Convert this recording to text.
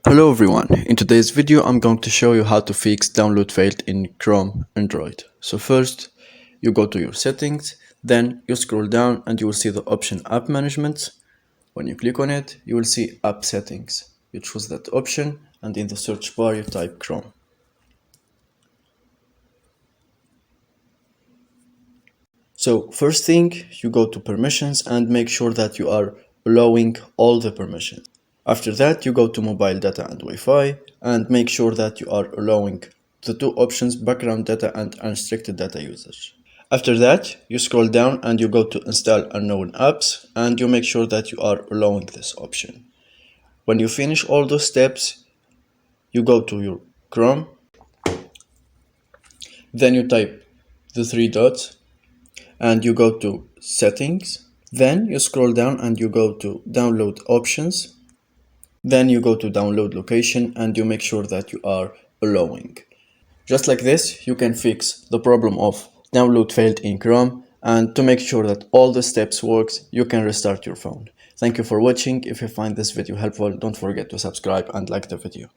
Hello everyone, in today's video I'm going to show you how to fix download failed in Chrome Android. So first you go to your settings, then you scroll down and you will see the option App Management. When you click on it, you will see App Settings. You choose that option and in the search bar you type Chrome. So first thing, you go to permissions and make sure that you are allowing all the permissions. After that, you go to mobile data and Wi-Fi and make sure that you are allowing the two options background data and unrestricted data usage. After that, you scroll down and you go to install unknown apps and you make sure that you are allowing this option. When you finish all those steps, you go to your Chrome, then you type the three dots and you go to settings. Then you scroll down and you go to download options. Then you go to download location and you make sure that you are allowing. Just like this, you can fix the problem of download failed in Chrome, and to make sure that all the steps works, you can restart your phone. Thank you for watching. If you find this video helpful, don't forget to subscribe and like the video.